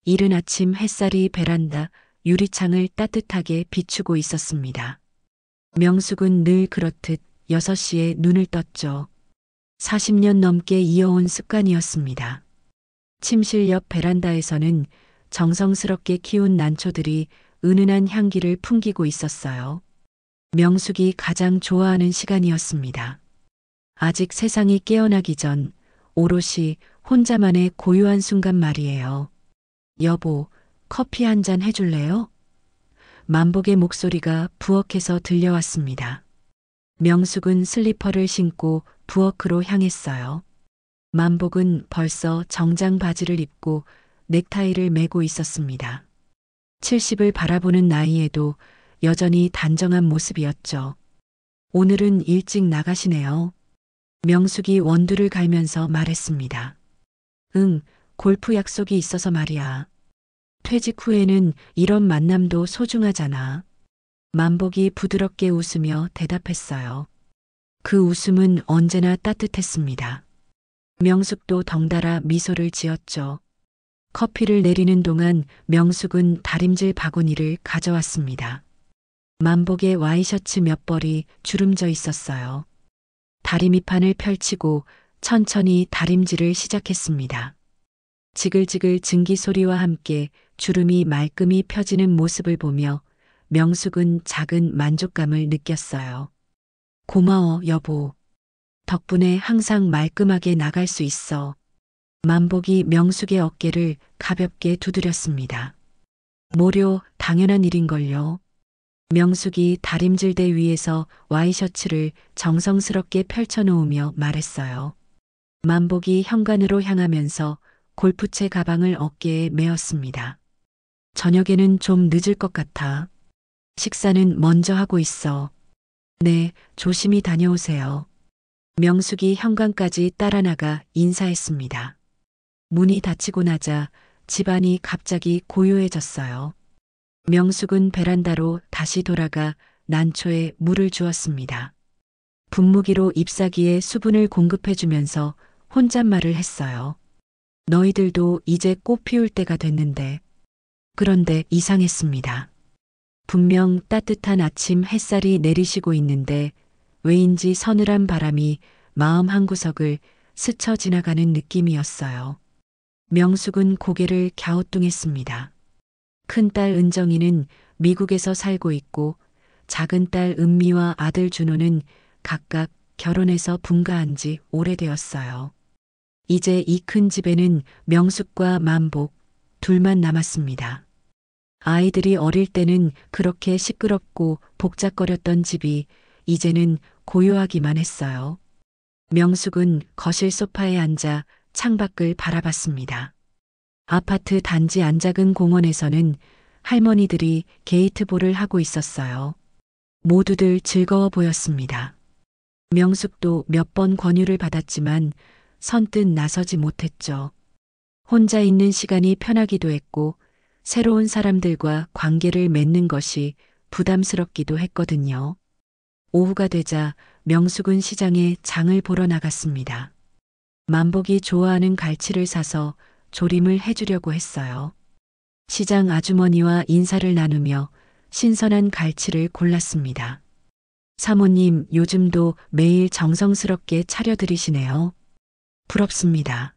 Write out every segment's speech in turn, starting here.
이른 아침 햇살이 베란다 유리창을 따뜻하게 비추고 있었습니다. 명숙은 늘 그렇듯 6시에 눈을 떴죠. 40년 넘게 이어온 습관이었습니다. 침실 옆 베란다에서는 정성스럽게 키운 난초들이 은은한 향기를 풍기고 있었어요. 명숙이 가장 좋아하는 시간이었습니다. 아직 세상이 깨어나기 전 오롯이 혼자만의 고요한 순간 말이에요. 여보, 커피 한 잔 해줄래요? 만복의 목소리가 부엌에서 들려왔습니다. 명숙은 슬리퍼를 신고 부엌으로 향했어요. 만복은 벌써 정장 바지를 입고 넥타이를 매고 있었습니다. 70을 바라보는 나이에도 여전히 단정한 모습이었죠. 오늘은 일찍 나가시네요. 명숙이 원두를 갈면서 말했습니다. 응, 골프 약속이 있어서 말이야. 퇴직 후에는 이런 만남도 소중하잖아. 만복이 부드럽게 웃으며 대답했어요. 그 웃음은 언제나 따뜻했습니다. 명숙도 덩달아 미소를 지었죠. 커피를 내리는 동안 명숙은 다림질 바구니를 가져왔습니다. 만복의 와이셔츠 몇 벌이 주름져 있었어요. 다리미판을 펼치고 천천히 다림질을 시작했습니다. 지글지글 증기 소리와 함께 주름이 말끔히 펴지는 모습을 보며 명숙은 작은 만족감을 느꼈어요. 고마워, 여보. 덕분에 항상 말끔하게 나갈 수 있어. 만복이 명숙의 어깨를 가볍게 두드렸습니다. 모료 당연한 일인걸요. 명숙이 다림질대 위에서 와이셔츠를 정성스럽게 펼쳐놓으며 말했어요. 만복이 현관으로 향하면서 골프채 가방을 어깨에 메었습니다. 저녁에는 좀 늦을 것 같아. 식사는 먼저 하고 있어. 네, 조심히 다녀오세요. 명숙이 현관까지 따라 나가 인사했습니다. 문이 닫히고 나자 집안이 갑자기 고요해졌어요. 명숙은 베란다로 다시 돌아가 난초에 물을 주었습니다. 분무기로 잎사귀에 수분을 공급해주면서 혼잣말을 했어요. 너희들도 이제 꽃 피울 때가 됐는데. 그런데 이상했습니다. 분명 따뜻한 아침 햇살이 내리시고 있는데 왜인지 서늘한 바람이 마음 한구석을 스쳐 지나가는 느낌이었어요. 명숙은 고개를 갸우뚱했습니다. 큰딸 은정이는 미국에서 살고 있고 작은딸 은미와 아들 준호는 각각 결혼해서 분가한 지 오래되었어요. 이제 이 큰 집에는 명숙과 만복 둘만 남았습니다. 아이들이 어릴 때는 그렇게 시끄럽고 복잡거렸던 집이 이제는 고요하기만 했어요. 명숙은 거실 소파에 앉아 창밖을 바라봤습니다. 아파트 단지 안작은 공원에서는 할머니들이 게이트볼을 하고 있었어요. 모두들 즐거워 보였습니다. 명숙도 몇 번 권유를 받았지만 선뜻 나서지 못했죠. 혼자 있는 시간이 편하기도 했고 새로운 사람들과 관계를 맺는 것이 부담스럽기도 했거든요. 오후가 되자 명숙은 시장에 장을 보러 나갔습니다. 만복이 좋아하는 갈치를 사서 조림을 해주려고 했어요. 시장 아주머니와 인사를 나누며 신선한 갈치를 골랐습니다. 사모님, 요즘도 매일 정성스럽게 차려드리시네요. 부럽습니다.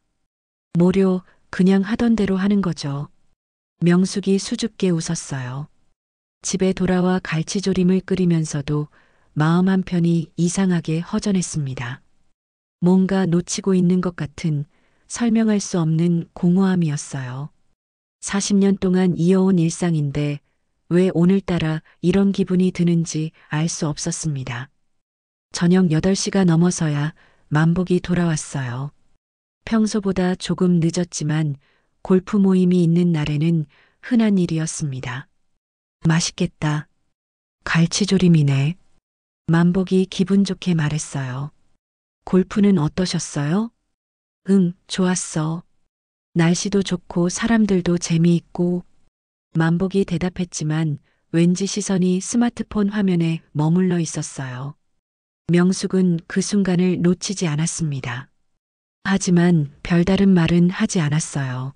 모료, 그냥 하던 대로 하는 거죠. 명숙이 수줍게 웃었어요. 집에 돌아와 갈치조림을 끓이면서도 마음 한편이 이상하게 허전했습니다. 뭔가 놓치고 있는 것 같은 설명할 수 없는 공허함이었어요. 40년 동안 이어온 일상인데 왜 오늘따라 이런 기분이 드는지 알 수 없었습니다. 저녁 8시가 넘어서야 만복이 돌아왔어요. 평소보다 조금 늦었지만 골프 모임이 있는 날에는 흔한 일이었습니다. 맛있겠다. 갈치조림이네. 만복이 기분 좋게 말했어요. 골프는 어떠셨어요? 응, 좋았어. 날씨도 좋고 사람들도 재미있고. 만복이 대답했지만 왠지 시선이 스마트폰 화면에 머물러 있었어요. 명숙은 그 순간을 놓치지 않았습니다. 하지만 별다른 말은 하지 않았어요.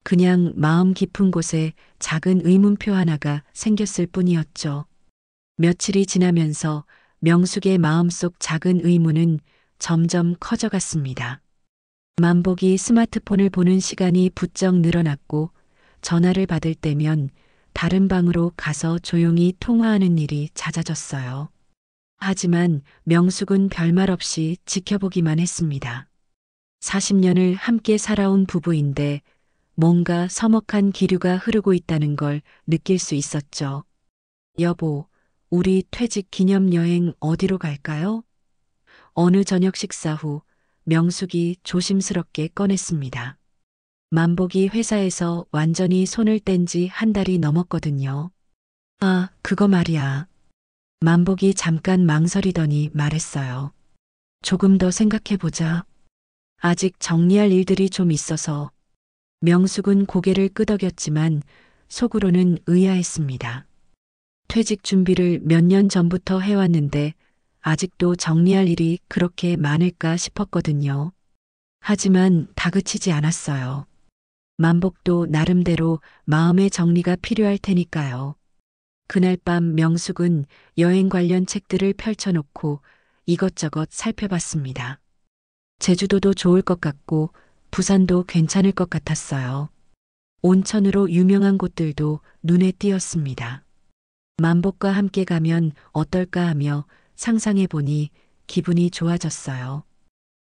그냥 마음 깊은 곳에 작은 의문표 하나가 생겼을 뿐이었죠. 며칠이 지나면서 명숙의 마음속 작은 의문은 점점 커져갔습니다. 만복이 스마트폰을 보는 시간이 부쩍 늘어났고 전화를 받을 때면 다른 방으로 가서 조용히 통화하는 일이 잦아졌어요. 하지만 명숙은 별말 없이 지켜보기만 했습니다. 40년을 함께 살아온 부부인데 뭔가 서먹한 기류가 흐르고 있다는 걸 느낄 수 있었죠. 여보, 우리 퇴직 기념 여행 어디로 갈까요? 어느 저녁 식사 후 명숙이 조심스럽게 꺼냈습니다. 만복이 회사에서 완전히 손을 뗀 지 한 달이 넘었거든요. 아, 그거 말이야. 만복이 잠깐 망설이더니 말했어요. 조금 더 생각해보자. 아직 정리할 일들이 좀 있어서. 명숙은 고개를 끄덕였지만 속으로는 의아했습니다. 퇴직 준비를 몇 년 전부터 해왔는데 아직도 정리할 일이 그렇게 많을까 싶었거든요. 하지만 다그치지 않았어요. 만복도 나름대로 마음의 정리가 필요할 테니까요. 그날 밤 명숙은 여행 관련 책들을 펼쳐놓고 이것저것 살펴봤습니다. 제주도도 좋을 것 같고 부산도 괜찮을 것 같았어요. 온천으로 유명한 곳들도 눈에 띄었습니다. 만복과 함께 가면 어떨까 하며 상상해 보니 기분이 좋아졌어요.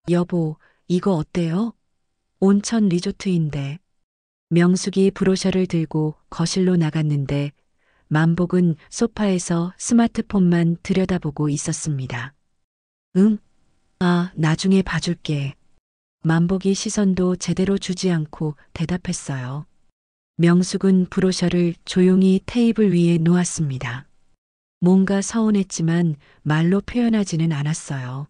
여보, 이거 어때요? 온천 리조트인데. 명숙이 브로셔를 들고 거실로 나갔는데 만복은 소파에서 스마트폰만 들여다보고 있었습니다. 응? 아, 나중에 봐줄게. 만복이 시선도 제대로 주지 않고 대답했어요. 명숙은 브로셔를 조용히 테이블 위에 놓았습니다. 뭔가 서운했지만 말로 표현하지는 않았어요.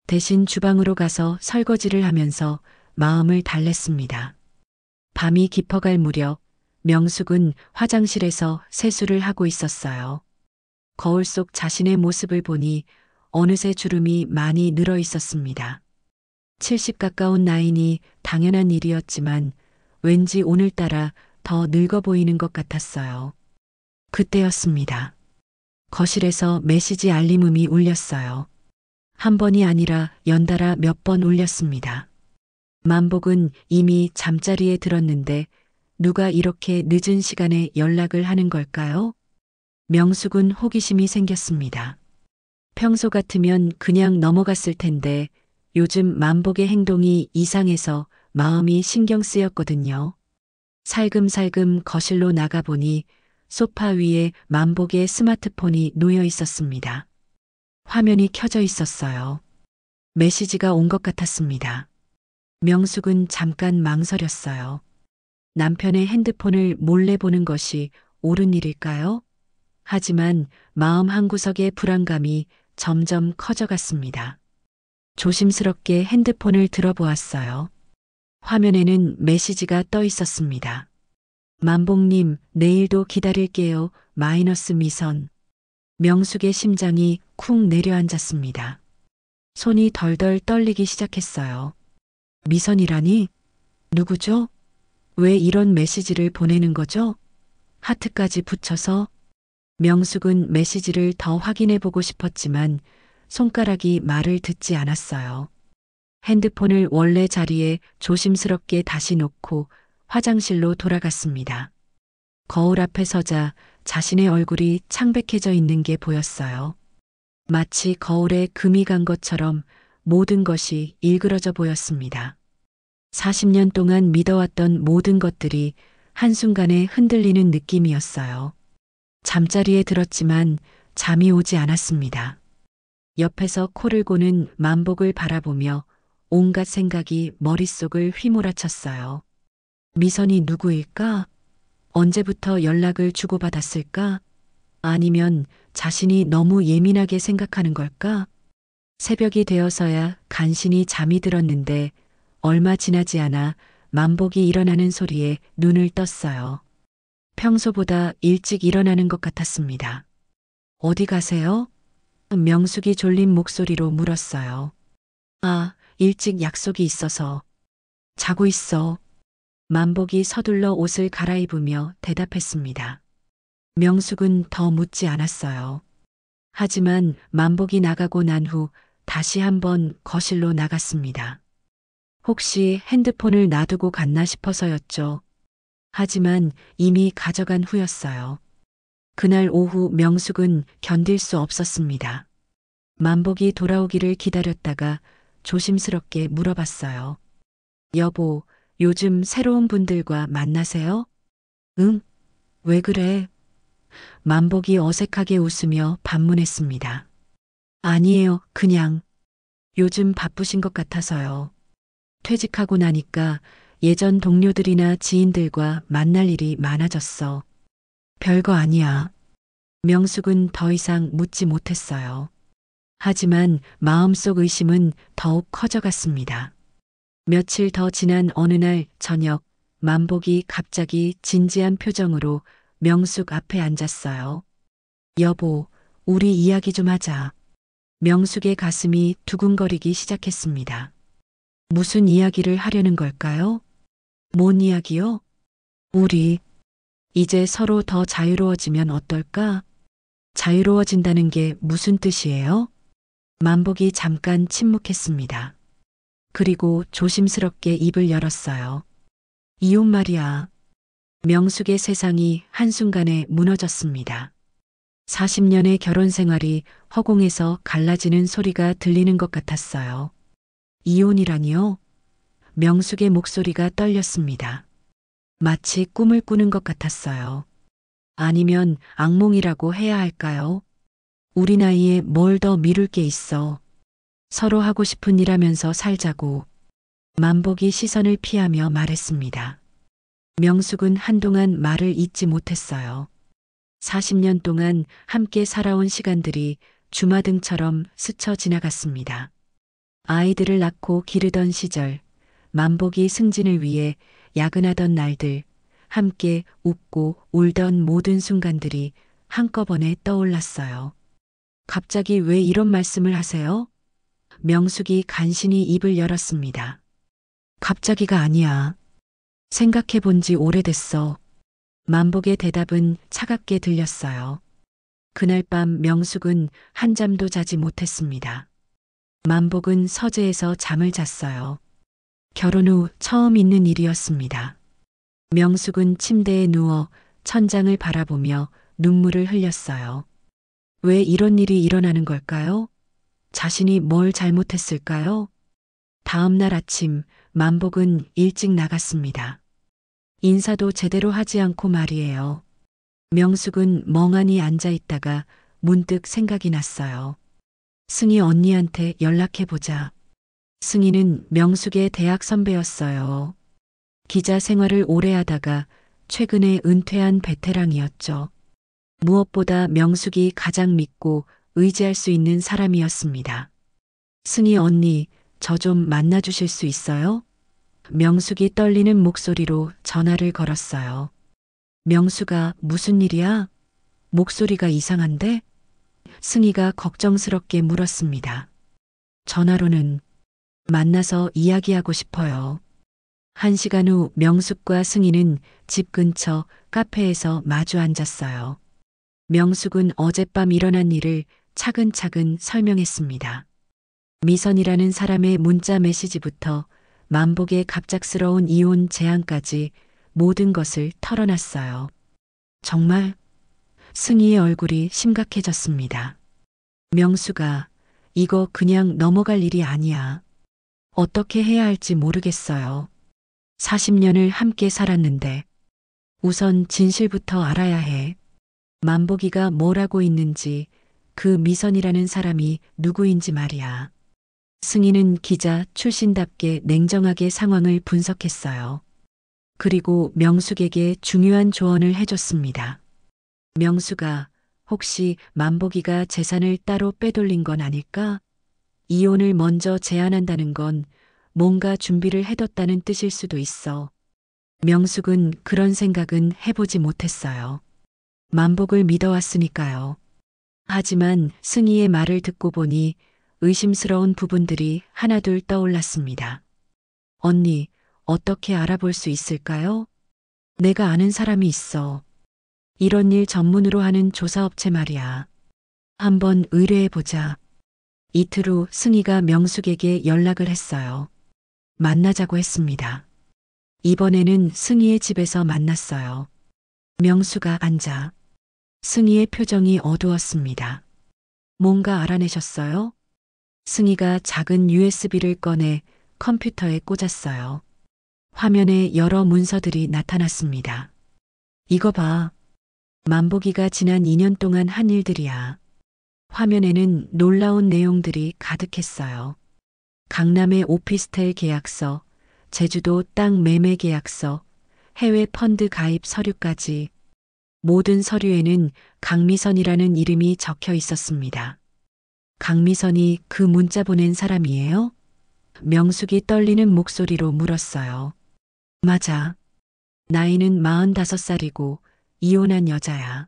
대신 주방으로 가서 설거지를 하면서 마음을 달랬습니다. 밤이 깊어갈 무렵 명숙은 화장실에서 세수를 하고 있었어요. 거울 속 자신의 모습을 보니 어느새 주름이 많이 늘어 있었습니다. 70 가까운 나이니 당연한 일이었지만 왠지 오늘따라 더 늙어 보이는 것 같았어요. 그때였습니다. 거실에서 메시지 알림음이 울렸어요. 한 번이 아니라 연달아 몇 번 울렸습니다. 만복은 이미 잠자리에 들었는데 누가 이렇게 늦은 시간에 연락을 하는 걸까요? 명숙은 호기심이 생겼습니다. 평소 같으면 그냥 넘어갔을 텐데 요즘 만복의 행동이 이상해서 마음이 신경 쓰였거든요. 살금살금 거실로 나가보니 소파 위에 만복의 스마트폰이 놓여 있었습니다. 화면이 켜져 있었어요. 메시지가 온 것 같았습니다. 명숙은 잠깐 망설였어요. 남편의 핸드폰을 몰래 보는 것이 옳은 일일까요? 하지만 마음 한구석의 불안감이 점점 커져갔습니다. 조심스럽게 핸드폰을 들어보았어요. 화면에는 메시지가 떠 있었습니다. 만복님, 내일도 기다릴게요. 마이너스 미선. 명숙의 심장이 쿵 내려앉았습니다. 손이 덜덜 떨리기 시작했어요. 미선이라니? 누구죠? 왜 이런 메시지를 보내는 거죠? 하트까지 붙여서. 명숙은 메시지를 더 확인해 보고 싶었지만 손가락이 말을 듣지 않았어요. 핸드폰을 원래 자리에 조심스럽게 다시 놓고 화장실로 돌아갔습니다. 거울 앞에 서자 자신의 얼굴이 창백해져 있는 게 보였어요. 마치 거울에 금이 간 것처럼 모든 것이 일그러져 보였습니다. 40년 동안 믿어왔던 모든 것들이 한순간에 흔들리는 느낌이었어요. 잠자리에 들었지만 잠이 오지 않았습니다. 옆에서 코를 고는 만복을 바라보며 온갖 생각이 머릿속을 휘몰아쳤어요. 미선이 누구일까? 언제부터 연락을 주고받았을까? 아니면 자신이 너무 예민하게 생각하는 걸까? 새벽이 되어서야 간신히 잠이 들었는데 얼마 지나지 않아 만복이 일어나는 소리에 눈을 떴어요. 평소보다 일찍 일어나는 것 같았습니다. 어디 가세요? 명숙이 졸린 목소리로 물었어요. 아, 일찍 약속이 있어서. 자고 있어. 만복이 서둘러 옷을 갈아입으며 대답했습니다. 명숙은 더 묻지 않았어요. 하지만 만복이 나가고 난 후 다시 한번 거실로 나갔습니다. 혹시 핸드폰을 놔두고 갔나 싶어서였죠. 하지만 이미 가져간 후였어요. 그날 오후 명숙은 견딜 수 없었습니다. 만복이 돌아오기를 기다렸다가 조심스럽게 물어봤어요. 여보, 요즘 새로운 분들과 만나세요? 응? 왜 그래? 만복이 어색하게 웃으며 반문했습니다. 아니에요, 그냥. 요즘 바쁘신 것 같아서요. 퇴직하고 나니까 예전 동료들이나 지인들과 만날 일이 많아졌어. 별거 아니야. 명숙은 더 이상 묻지 못했어요. 하지만 마음속 의심은 더욱 커져갔습니다. 며칠 더 지난 어느 날 저녁, 만복이 갑자기 진지한 표정으로 명숙 앞에 앉았어요. 여보, 우리 이야기 좀 하자. 명숙의 가슴이 두근거리기 시작했습니다. 무슨 이야기를 하려는 걸까요? 뭔 이야기요? 우리, 이제 서로 더 자유로워지면 어떨까? 자유로워진다는 게 무슨 뜻이에요? 만복이 잠깐 침묵했습니다. 그리고 조심스럽게 입을 열었어요. 이혼 말이야. 명숙의 세상이 한순간에 무너졌습니다. 40년의 결혼 생활이 허공에서 갈라지는 소리가 들리는 것 같았어요. 이혼이라니요? 명숙의 목소리가 떨렸습니다. 마치 꿈을 꾸는 것 같았어요. 아니면 악몽이라고 해야 할까요? 우리 나이에 뭘 더 미룰 게 있어. 서로 하고 싶은 일 하면서 살자고. 만복이 시선을 피하며 말했습니다. 명숙은 한동안 말을 잇지 못했어요. 40년 동안 함께 살아온 시간들이 주마등처럼 스쳐 지나갔습니다. 아이들을 낳고 기르던 시절, 만복이 승진을 위해 야근하던 날들, 함께 웃고 울던 모든 순간들이 한꺼번에 떠올랐어요. 갑자기 왜 이런 말씀을 하세요? 명숙이 간신히 입을 열었습니다. 갑자기가 아니야. 생각해 본 지 오래됐어. 만복의 대답은 차갑게 들렸어요. 그날 밤 명숙은 한잠도 자지 못했습니다. 만복은 서재에서 잠을 잤어요. 결혼 후 처음 있는 일이었습니다. 명숙은 침대에 누워 천장을 바라보며 눈물을 흘렸어요. 왜 이런 일이 일어나는 걸까요? 자신이 뭘 잘못했을까요? 다음 날 아침 만복은 일찍 나갔습니다. 인사도 제대로 하지 않고 말이에요. 명숙은 멍하니 앉아 있다가 문득 생각이 났어요. 승희 언니한테 연락해보자. 승희는 명숙의 대학 선배였어요. 기자 생활을 오래 하다가 최근에 은퇴한 베테랑이었죠. 무엇보다 명숙이 가장 믿고 의지할 수 있는 사람이었습니다. 승희 언니, 저 좀 만나주실 수 있어요? 명숙이 떨리는 목소리로 전화를 걸었어요. 명숙아, 무슨 일이야? 목소리가 이상한데? 승희가 걱정스럽게 물었습니다. 전화로는 만나서 이야기하고 싶어요. 1시간 후 명숙과 승희는 집 근처 카페에서 마주 앉았어요. 명숙은 어젯밤 일어난 일을 차근차근 설명했습니다. 미선이라는 사람의 문자 메시지부터 만복의 갑작스러운 이혼 제안까지 모든 것을 털어놨어요. 정말? 승희의 얼굴이 심각해졌습니다. 명수가, 이거 그냥 넘어갈 일이 아니야. 어떻게 해야 할지 모르겠어요. 40년을 함께 살았는데 우선 진실부터 알아야 해. 만복이가 뭘 하고 있는지, 그 미선이라는 사람이 누구인지 말이야. 승희는 기자 출신답게 냉정하게 상황을 분석했어요. 그리고 명숙에게 중요한 조언을 해줬습니다. 명수가 혹시 만복이가 재산을 따로 빼돌린 건 아닐까? 이혼을 먼저 제안한다는 건 뭔가 준비를 해뒀다는 뜻일 수도 있어. 명숙은 그런 생각은 해보지 못했어요. 만복을 믿어왔으니까요. 하지만 승희의 말을 듣고 보니 의심스러운 부분들이 하나둘 떠올랐습니다. 언니, 어떻게 알아볼 수 있을까요? 내가 아는 사람이 있어. 이런 일 전문으로 하는 조사업체 말이야. 한번 의뢰해보자. 이틀 후 승희가 명숙에게 연락을 했어요. 만나자고 했습니다. 이번에는 승희의 집에서 만났어요. 명수가 앉아. 승희의 표정이 어두웠습니다. 뭔가 알아내셨어요? 승희가 작은 USB를 꺼내 컴퓨터에 꽂았어요. 화면에 여러 문서들이 나타났습니다. 이거 봐. 만보기가 지난 2년 동안 한 일들이야. 화면에는 놀라운 내용들이 가득했어요. 강남의 오피스텔 계약서, 제주도 땅 매매 계약서, 해외 펀드 가입 서류까지 모든 서류에는 강미선이라는 이름이 적혀 있었습니다. 강미선이 그 문자 보낸 사람이에요? 명숙이 떨리는 목소리로 물었어요. 맞아. 나이는 45살이고 이혼한 여자야.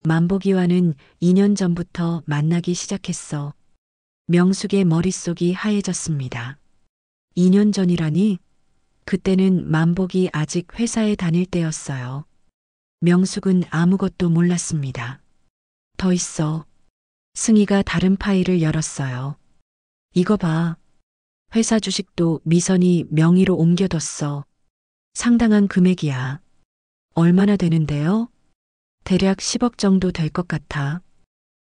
만보기와는 2년 전부터 만나기 시작했어. 명숙의 머릿속이 하얘졌습니다. 2년 전이라니? 그때는 만복이 아직 회사에 다닐 때였어요. 명숙은 아무것도 몰랐습니다. 더 있어. 승희가 다른 파일을 열었어요. 이거 봐. 회사 주식도 미선이 명의로 옮겨뒀어. 상당한 금액이야. 얼마나 되는데요? 대략 10억 정도 될 것 같아.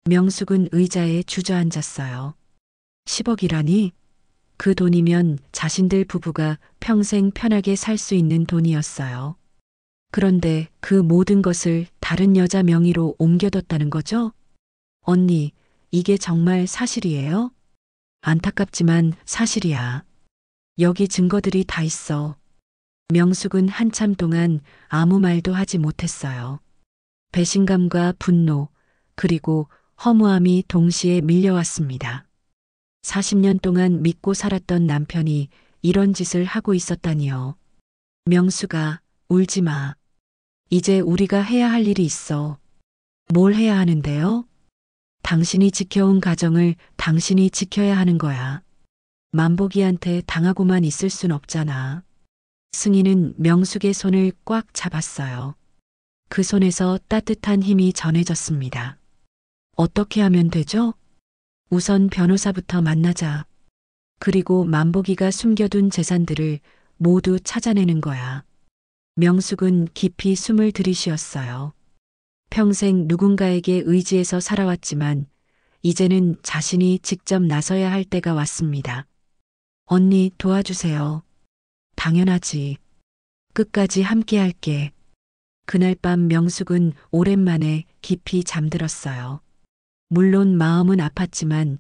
명숙은 의자에 주저앉았어요. 10억이라니? 그 돈이면 자신들 부부가 평생 편하게 살 수 있는 돈이었어요. 그런데 그 모든 것을 다른 여자 명의로 옮겨뒀다는 거죠? 언니, 이게 정말 사실이에요? 안타깝지만 사실이야. 여기 증거들이 다 있어. 명숙은 한참 동안 아무 말도 하지 못했어요. 배신감과 분노, 그리고 허무함이 동시에 밀려왔습니다. 40년 동안 믿고 살았던 남편이 이런 짓을 하고 있었다니요. 명수가 울지 마. 이제 우리가 해야 할 일이 있어. 뭘 해야 하는데요? 당신이 지켜온 가정을 당신이 지켜야 하는 거야. 만복이한테 당하고만 있을 순 없잖아. 승희는 명숙의 손을 꽉 잡았어요. 그 손에서 따뜻한 힘이 전해졌습니다. 어떻게 하면 되죠? 우선 변호사부터 만나자. 그리고 만복이가 숨겨둔 재산들을 모두 찾아내는 거야. 명숙은 깊이 숨을 들이쉬었어요. 평생 누군가에게 의지해서 살아왔지만 이제는 자신이 직접 나서야 할 때가 왔습니다. 언니 도와주세요. 당연하지. 끝까지 함께 할게. 그날 밤 명숙은 오랜만에 깊이 잠들었어요. 물론 마음은 아팠지만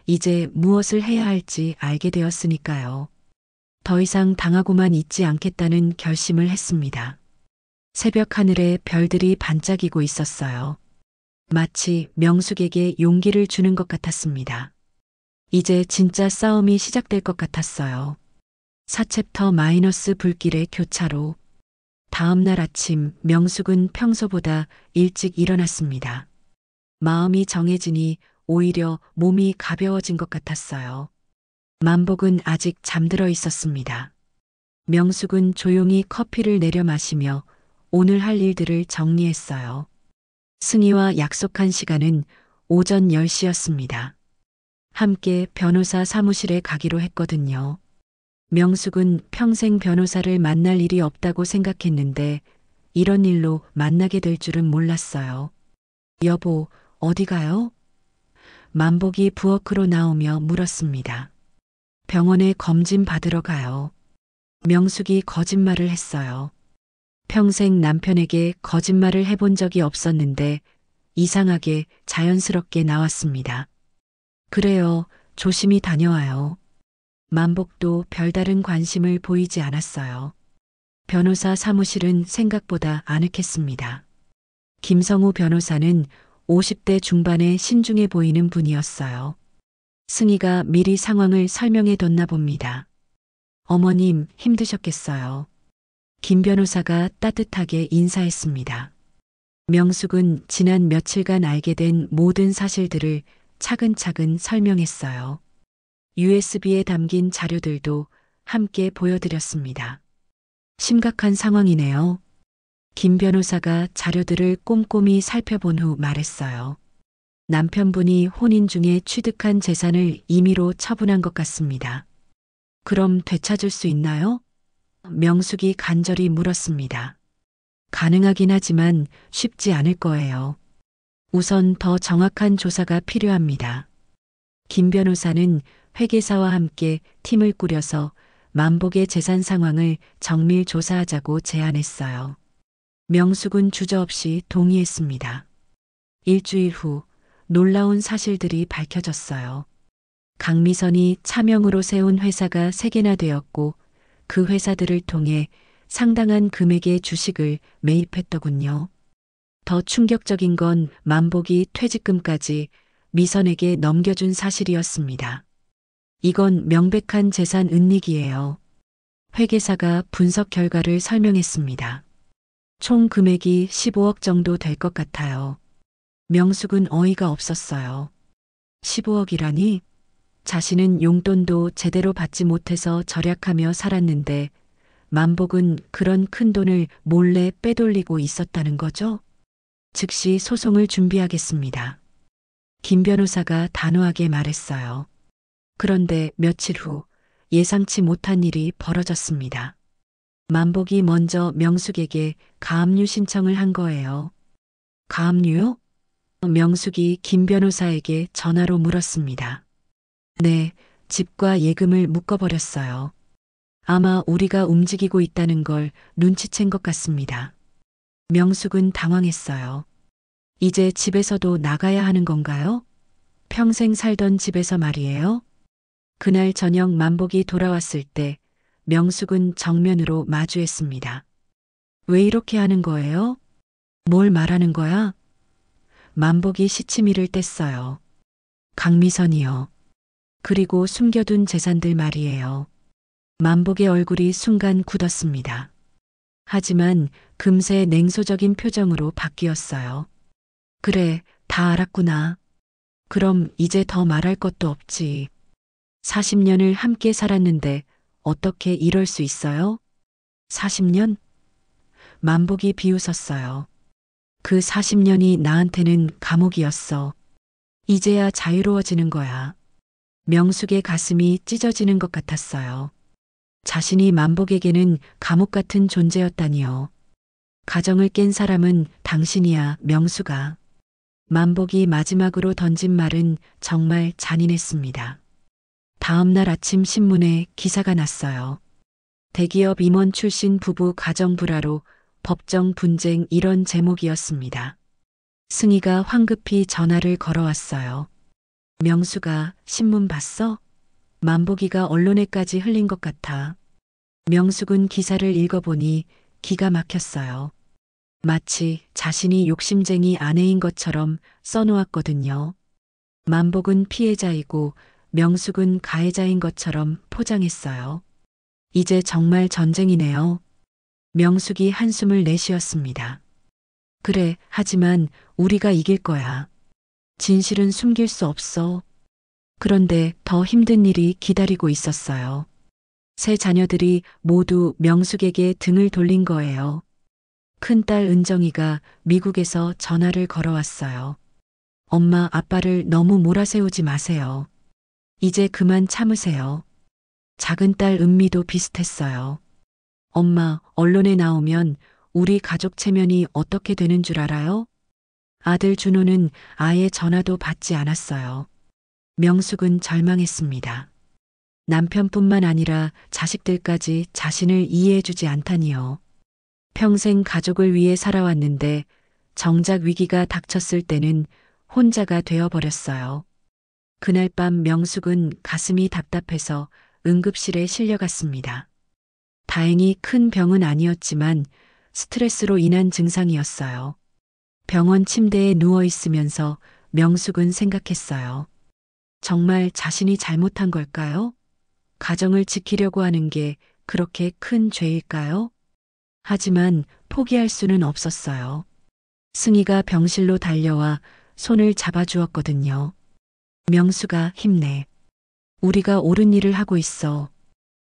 이제 무엇을 해야 할지 알게 되었으니까요. 더 이상 당하고만 있지 않겠다는 결심을 했습니다. 새벽 하늘에 별들이 반짝이고 있었어요. 마치 명숙에게 용기를 주는 것 같았습니다. 이제 진짜 싸움이 시작될 것 같았어요. 4챕터 마이너스 불길의 교차로. 다음 날 아침 명숙은 평소보다 일찍 일어났습니다. 마음이 정해지니 오히려 몸이 가벼워진 것 같았어요. 만복은 아직 잠들어 있었습니다. 명숙은 조용히 커피를 내려 마시며 오늘 할 일들을 정리했어요. 승희와 약속한 시간은 오전 10시였습니다. 함께 변호사 사무실에 가기로 했거든요. 명숙은 평생 변호사를 만날 일이 없다고 생각했는데 이런 일로 만나게 될 줄은 몰랐어요. 여보, 어디 가요? 만복이 부엌으로 나오며 물었습니다. 병원에 검진 받으러 가요. 명숙이 거짓말을 했어요. 평생 남편에게 거짓말을 해본 적이 없었는데 이상하게 자연스럽게 나왔습니다. 그래요, 조심히 다녀와요. 만복도 별다른 관심을 보이지 않았어요. 변호사 사무실은 생각보다 아늑했습니다. 김성우 변호사는 50대 중반의 신중해 보이는 분이었어요. 승희가 미리 상황을 설명해 뒀나 봅니다. 어머님 힘드셨겠어요. 김 변호사가 따뜻하게 인사했습니다. 명숙은 지난 며칠간 알게 된 모든 사실들을 차근차근 설명했어요. USB에 담긴 자료들도 함께 보여드렸습니다. 심각한 상황이네요. 김 변호사가 자료들을 꼼꼼히 살펴본 후 말했어요. 남편분이 혼인 중에 취득한 재산을 임의로 처분한 것 같습니다. 그럼 되찾을 수 있나요? 명숙이 간절히 물었습니다. 가능하긴 하지만 쉽지 않을 거예요. 우선 더 정확한 조사가 필요합니다. 김 변호사는 회계사와 함께 팀을 꾸려서 만복의 재산 상황을 정밀 조사하자고 제안했어요. 명숙은 주저없이 동의했습니다. 일주일 후 놀라운 사실들이 밝혀졌어요. 강미선이 차명으로 세운 회사가 3개나 되었고 그 회사들을 통해 상당한 금액의 주식을 매입했더군요. 더 충격적인 건 만복이 퇴직금까지 미선에게 넘겨준 사실이었습니다. 이건 명백한 재산 은닉이에요. 회계사가 분석 결과를 설명했습니다. 총 금액이 15억 정도 될 것 같아요. 명숙은 어이가 없었어요. 15억이라니? 자신은 용돈도 제대로 받지 못해서 절약하며 살았는데 만복은 그런 큰 돈을 몰래 빼돌리고 있었다는 거죠? 즉시 소송을 준비하겠습니다. 김 변호사가 단호하게 말했어요. 그런데 며칠 후 예상치 못한 일이 벌어졌습니다. 만복이 먼저 명숙에게 가압류 신청을 한 거예요. 가압류요? 명숙이 김 변호사에게 전화로 물었습니다. 네, 집과 예금을 묶어버렸어요. 아마 우리가 움직이고 있다는 걸 눈치챈 것 같습니다. 명숙은 당황했어요. 이제 집에서도 나가야 하는 건가요? 평생 살던 집에서 말이에요. 그날 저녁 만복이 돌아왔을 때 명숙은 정면으로 마주했습니다. 왜 이렇게 하는 거예요? 뭘 말하는 거야? 만복이 시치미를 뗐어요. 강미선이요. 그리고 숨겨둔 재산들 말이에요. 만복의 얼굴이 순간 굳었습니다. 하지만 금세 냉소적인 표정으로 바뀌었어요. 그래, 다 알았구나. 그럼 이제 더 말할 것도 없지. 40년을 함께 살았는데 어떻게 이럴 수 있어요? 40년? 만복이 비웃었어요. 그 40년이 나한테는 감옥이었어. 이제야 자유로워지는 거야. 명숙의 가슴이 찢어지는 것 같았어요. 자신이 만복에게는 감옥 같은 존재였다니요. 가정을 깬 사람은 당신이야, 명숙아. 만복이 마지막으로 던진 말은 정말 잔인했습니다. 다음 날 아침 신문에 기사가 났어요. 대기업 임원 출신 부부 가정 불화로 법정 분쟁, 이런 제목이었습니다. 승희가 황급히 전화를 걸어왔어요. 명숙아, 신문 봤어? 만복이가 언론에까지 흘린 것 같아. 명숙은 기사를 읽어보니 기가 막혔어요. 마치 자신이 욕심쟁이 아내인 것처럼 써놓았거든요. 만복은 피해자이고 명숙은 가해자인 것처럼 포장했어요. 이제 정말 전쟁이네요. 명숙이 한숨을 내쉬었습니다. 그래, 하지만 우리가 이길 거야. 진실은 숨길 수 없어. 그런데 더 힘든 일이 기다리고 있었어요. 세 자녀들이 모두 명숙에게 등을 돌린 거예요. 큰딸 은정이가 미국에서 전화를 걸어왔어요. 엄마, 아빠를 너무 몰아세우지 마세요. 이제 그만 참으세요. 작은 딸 은미도 비슷했어요. 엄마, 언론에 나오면 우리 가족 체면이 어떻게 되는 줄 알아요? 아들 준호는 아예 전화도 받지 않았어요. 명숙은 절망했습니다. 남편뿐만 아니라 자식들까지 자신을 이해해주지 않다니요. 평생 가족을 위해 살아왔는데 정작 위기가 닥쳤을 때는 혼자가 되어버렸어요. 그날 밤 명숙은 가슴이 답답해서 응급실에 실려갔습니다. 다행히 큰 병은 아니었지만 스트레스로 인한 증상이었어요. 병원 침대에 누워 있으면서 명숙은 생각했어요. 정말 자신이 잘못한 걸까요? 가정을 지키려고 하는 게 그렇게 큰 죄일까요? 하지만 포기할 수는 없었어요. 승희가 병실로 달려와 손을 잡아주었거든요. 명숙아, 힘내. 우리가 옳은 일을 하고 있어.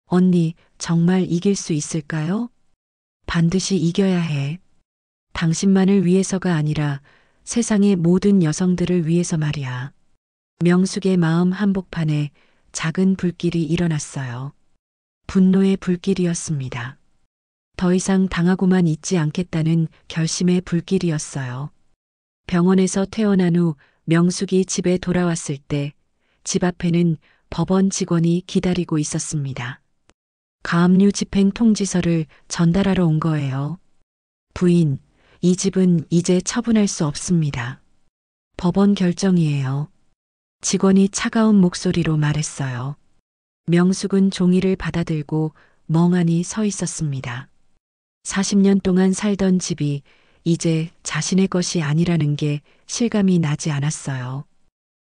언니, 정말 이길 수 있을까요? 반드시 이겨야 해. 당신만을 위해서가 아니라 세상의 모든 여성들을 위해서 말이야. 명숙의 마음 한복판에 작은 불길이 일어났어요. 분노의 불길이었습니다. 더 이상 당하고만 있지 않겠다는 결심의 불길이었어요. 병원에서 퇴원한 후 명숙이 집에 돌아왔을 때 집 앞에는 법원 직원이 기다리고 있었습니다. 가압류 집행 통지서를 전달하러 온 거예요. 부인, 이 집은 이제 처분할 수 없습니다. 법원 결정이에요. 직원이 차가운 목소리로 말했어요. 명숙은 종이를 받아들고 멍하니 서 있었습니다. 40년 동안 살던 집이 이제 자신의 것이 아니라는 게 실감이 나지 않았어요.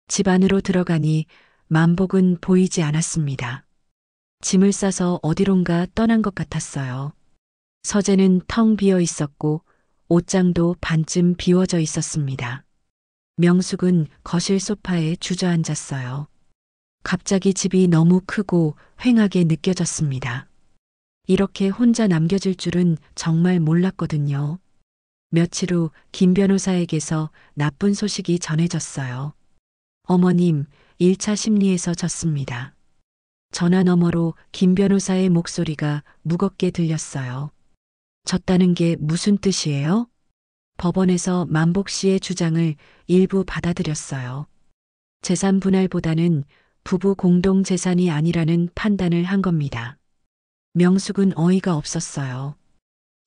집 안으로 들어가니 만복은 보이지 않았습니다. 짐을 싸서 어디론가 떠난 것 같았어요. 서재는 텅 비어 있었고 옷장도 반쯤 비워져 있었습니다. 명숙은 거실 소파에 주저앉았어요. 갑자기 집이 너무 크고 휑하게 느껴졌습니다. 이렇게 혼자 남겨질 줄은 정말 몰랐거든요. 며칠 후 김 변호사에게서 나쁜 소식이 전해졌어요. 어머님, 1차 심리에서 졌습니다. 전화 너머로 김 변호사의 목소리가 무겁게 들렸어요. 졌다는 게 무슨 뜻이에요? 법원에서 만복 씨의 주장을 일부 받아들였어요. 재산 분할보다는 부부 공동 재산이 아니라는 판단을 한 겁니다. 명숙은 어이가 없었어요.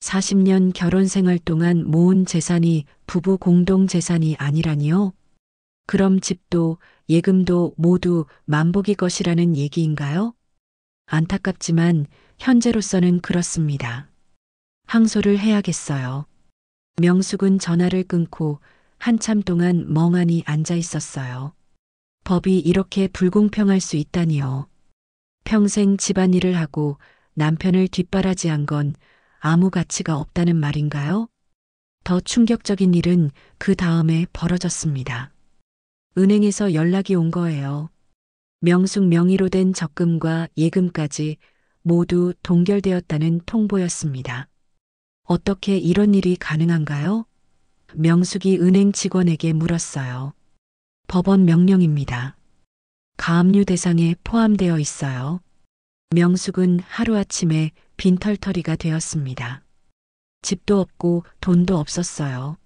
40년 결혼 생활 동안 모은 재산이 부부 공동 재산이 아니라니요? 그럼 집도 예금도 모두 만복이 것이라는 얘기인가요? 안타깝지만 현재로서는 그렇습니다. 항소를 해야겠어요. 명숙은 전화를 끊고 한참 동안 멍하니 앉아 있었어요. 법이 이렇게 불공평할 수 있다니요. 평생 집안일을 하고 남편을 뒷바라지한 건 아무 가치가 없다는 말인가요? 더 충격적인 일은 그 다음에 벌어졌습니다. 은행에서 연락이 온 거예요. 명숙 명의로 된 적금과 예금까지 모두 동결되었다는 통보였습니다. 어떻게 이런 일이 가능한가요? 명숙이 은행 직원에게 물었어요. 법원 명령입니다. 가압류 대상에 포함되어 있어요. 명숙은 하루아침에 빈털터리가 되었습니다. 집도 없고 돈도 없었어요.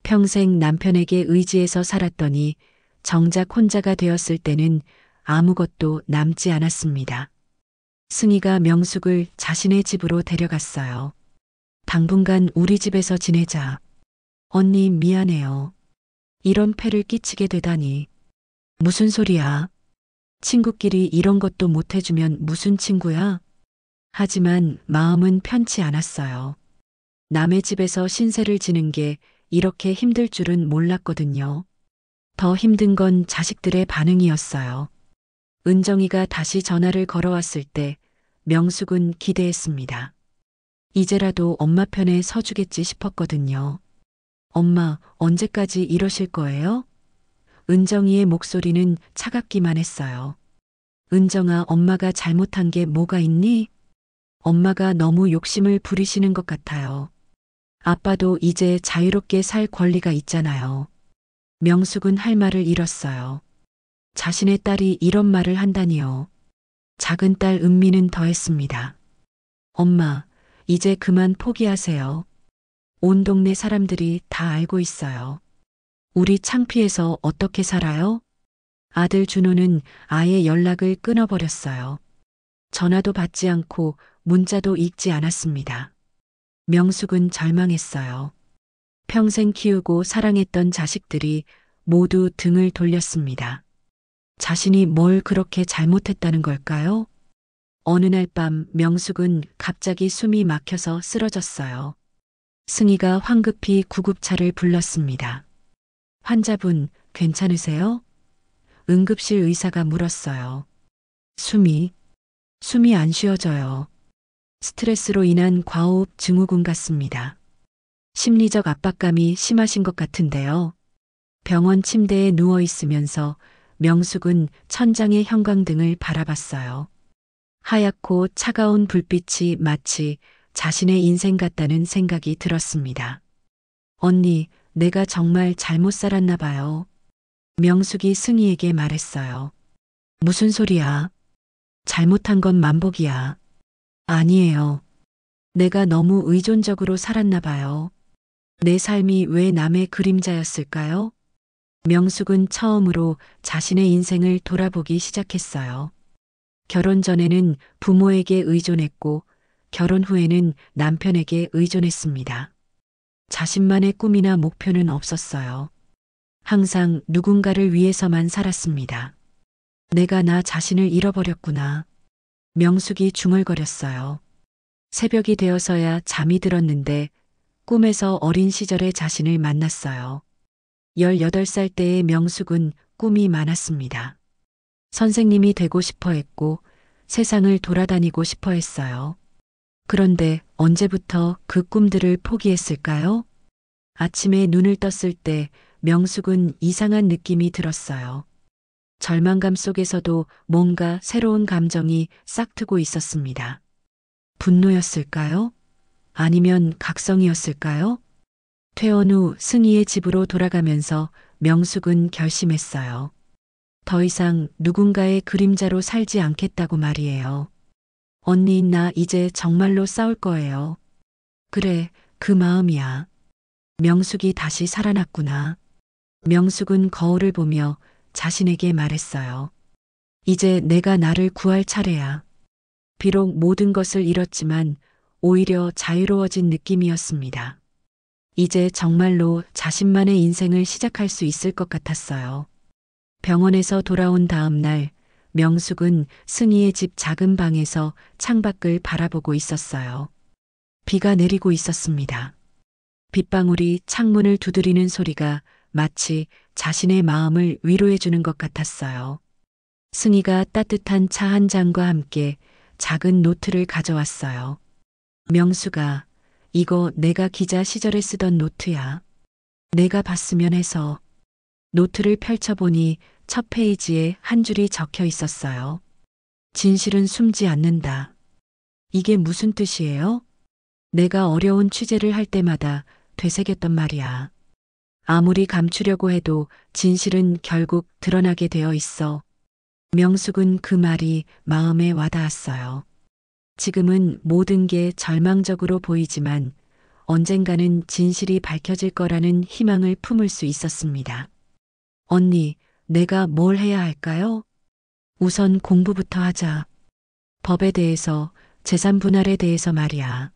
평생 남편에게 의지해서 살았더니 정작 혼자가 되었을 때는 아무것도 남지 않았습니다. 승희가 명숙을 자신의 집으로 데려갔어요. 당분간 우리 집에서 지내자. 언니 미안해요. 이런 폐를 끼치게 되다니. 무슨 소리야. 친구끼리 이런 것도 못 해주면 무슨 친구야? 하지만 마음은 편치 않았어요. 남의 집에서 신세를 지는 게 이렇게 힘들 줄은 몰랐거든요. 더 힘든 건 자식들의 반응이었어요. 은정이가 다시 전화를 걸어왔을 때 명숙은 기대했습니다. 이제라도 엄마 편에 서주겠지 싶었거든요. 엄마, 언제까지 이러실 거예요? 은정이의 목소리는 차갑기만 했어요. 은정아, 엄마가 잘못한 게 뭐가 있니? 엄마가 너무 욕심을 부리시는 것 같아요. 아빠도 이제 자유롭게 살 권리가 있잖아요. 명숙은 할 말을 잃었어요. 자신의 딸이 이런 말을 한다니요. 작은 딸 은미는 더했습니다. 엄마, 이제 그만 포기하세요. 온 동네 사람들이 다 알고 있어요. 우리 창피해서 어떻게 살아요? 아들 준호는 아예 연락을 끊어버렸어요. 전화도 받지 않고 문자도 읽지 않았습니다. 명숙은 절망했어요. 평생 키우고 사랑했던 자식들이 모두 등을 돌렸습니다. 자신이 뭘 그렇게 잘못했다는 걸까요? 어느 날 밤 명숙은 갑자기 숨이 막혀서 쓰러졌어요. 승희가 황급히 구급차를 불렀습니다. 환자분, 괜찮으세요? 응급실 의사가 물었어요. 숨이 안 쉬어져요. 스트레스로 인한 과호흡 증후군 같습니다. 심리적 압박감이 심하신 것 같은데요. 병원 침대에 누워 있으면서 명숙은 천장의 형광등을 바라봤어요. 하얗고 차가운 불빛이 마치 자신의 인생 같다는 생각이 들었습니다. 언니, 내가 정말 잘못 살았나 봐요. 명숙이 승희에게 말했어요. 무슨 소리야? 잘못한 건 만복이야. 아니에요. 내가 너무 의존적으로 살았나 봐요. 내 삶이 왜 남의 그림자였을까요? 명숙은 처음으로 자신의 인생을 돌아보기 시작했어요. 결혼 전에는 부모에게 의존했고, 결혼 후에는 남편에게 의존했습니다. 자신만의 꿈이나 목표는 없었어요. 항상 누군가를 위해서만 살았습니다. 내가 나 자신을 잃어버렸구나. 명숙이 중얼거렸어요. 새벽이 되어서야 잠이 들었는데 꿈에서 어린 시절의 자신을 만났어요. 18살 때의 명숙은 꿈이 많았습니다. 선생님이 되고 싶어 했고 세상을 돌아다니고 싶어 했어요. 그런데 언제부터 그 꿈들을 포기했을까요? 아침에 눈을 떴을 때 명숙은 이상한 느낌이 들었어요. 절망감 속에서도 뭔가 새로운 감정이 싹트고 있었습니다. 분노였을까요? 아니면 각성이었을까요? 퇴원 후 승희의 집으로 돌아가면서 명숙은 결심했어요. 더 이상 누군가의 그림자로 살지 않겠다고 말이에요. 언니, 나 이제 정말로 싸울 거예요. 그래, 그 마음이야. 명숙이 다시 살아났구나. 명숙은 거울을 보며 자신에게 말했어요. 이제 내가 나를 구할 차례야. 비록 모든 것을 잃었지만 오히려 자유로워진 느낌이었습니다. 이제 정말로 자신만의 인생을 시작할 수 있을 것 같았어요. 병원에서 돌아온 다음 날, 명숙은 승희의 집 작은 방에서 창밖을 바라보고 있었어요. 비가 내리고 있었습니다. 빗방울이 창문을 두드리는 소리가 마치 자신의 마음을 위로해 주는 것 같았어요. 승희가 따뜻한 차 한 잔과 함께 작은 노트를 가져왔어요. 명수가, 이거 내가 기자 시절에 쓰던 노트야. 내가 봤으면 해서. 노트를 펼쳐보니 첫 페이지에 한 줄이 적혀 있었어요. 진실은 숨지 않는다. 이게 무슨 뜻이에요? 내가 어려운 취재를 할 때마다 되새겼던 말이야. 아무리 감추려고 해도 진실은 결국 드러나게 되어 있어. 명숙은 그 말이 마음에 와닿았어요. 지금은 모든 게 절망적으로 보이지만 언젠가는 진실이 밝혀질 거라는 희망을 품을 수 있었습니다. 언니, 내가 뭘 해야 할까요? 우선 공부부터 하자. 법에 대해서, 재산 분할에 대해서 말이야.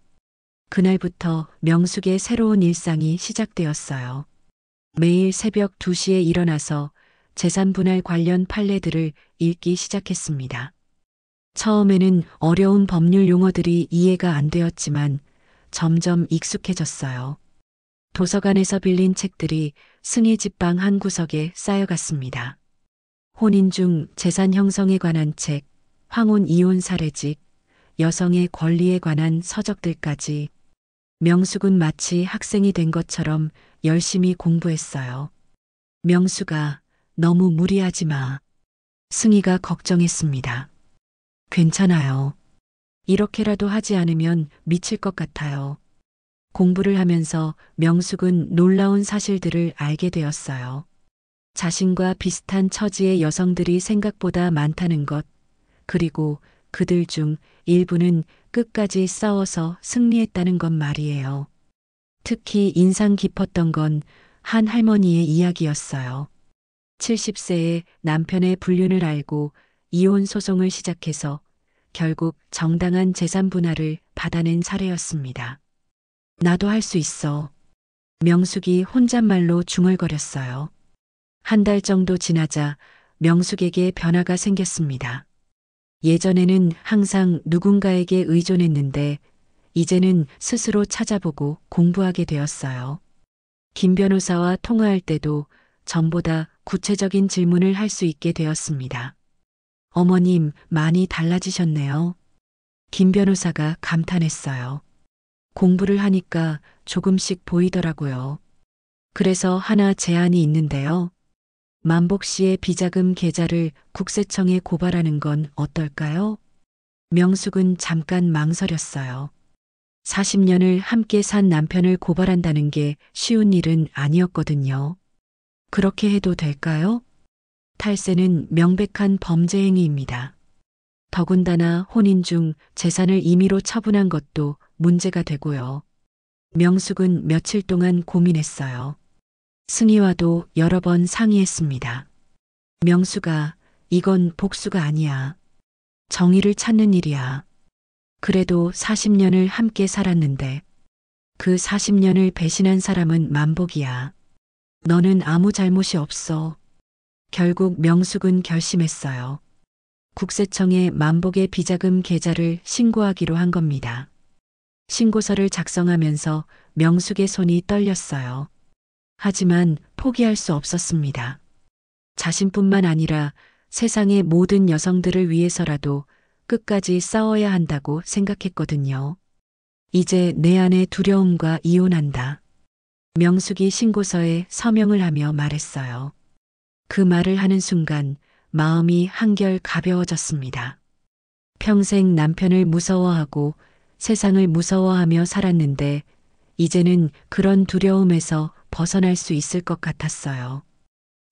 그날부터 명숙의 새로운 일상이 시작되었어요. 매일 새벽 2시에 일어나서 재산 분할 관련 판례들을 읽기 시작했습니다. 처음에는 어려운 법률 용어들이 이해가 안 되었지만 점점 익숙해졌어요. 도서관에서 빌린 책들이 승희 집방 한 구석에 쌓여갔습니다. 혼인 중 재산 형성에 관한 책, 황혼 이혼 사례집, 여성의 권리에 관한 서적들까지. 명숙은 마치 학생이 된 것처럼 열심히 공부했어요. 명숙아, 너무 무리하지 마. 승희가 걱정했습니다. 괜찮아요. 이렇게라도 하지 않으면 미칠 것 같아요. 공부를 하면서 명숙은 놀라운 사실들을 알게 되었어요. 자신과 비슷한 처지의 여성들이 생각보다 많다는 것, 그리고 그들 중 일부는 끝까지 싸워서 승리했다는 것 말이에요. 특히 인상 깊었던 건 한 할머니의 이야기였어요. 70세에 남편의 불륜을 알고 이혼 소송을 시작해서 결국 정당한 재산 분할을 받아낸 사례였습니다. 나도 할 수 있어. 명숙이 혼잣말로 중얼거렸어요. 한 달 정도 지나자 명숙에게 변화가 생겼습니다. 예전에는 항상 누군가에게 의존했는데 이제는 스스로 찾아보고 공부하게 되었어요. 김 변호사와 통화할 때도 전보다 구체적인 질문을 할 수 있게 되었습니다. 어머님, 많이 달라지셨네요. 김 변호사가 감탄했어요. 공부를 하니까 조금씩 보이더라고요. 그래서 하나 제안이 있는데요. 만복 씨의 비자금 계좌를 국세청에 고발하는 건 어떨까요? 명숙은 잠깐 망설였어요. 40년을 함께 산 남편을 고발한다는 게 쉬운 일은 아니었거든요. 그렇게 해도 될까요? 탈세는 명백한 범죄 행위입니다. 더군다나 혼인 중 재산을 임의로 처분한 것도 문제가 되고요. 명숙은 며칠 동안 고민했어요. 승희와도 여러 번 상의했습니다. 명숙아, 이건 복수가 아니야. 정의를 찾는 일이야. 그래도 40년을 함께 살았는데 그 40년을 배신한 사람은 만복이야. 너는 아무 잘못이 없어. 결국 명숙은 결심했어요. 국세청에 만복의 비자금 계좌를 신고하기로 한 겁니다. 신고서를 작성하면서 명숙의 손이 떨렸어요. 하지만 포기할 수 없었습니다. 자신뿐만 아니라 세상의 모든 여성들을 위해서라도 끝까지 싸워야 한다고 생각했거든요. 이제 내 안의 두려움과 이혼한다. 명숙이 신고서에 서명을 하며 말했어요. 그 말을 하는 순간 마음이 한결 가벼워졌습니다. 평생 남편을 무서워하고 세상을 무서워하며 살았는데 이제는 그런 두려움에서 벗어날 수 있을 것 같았어요.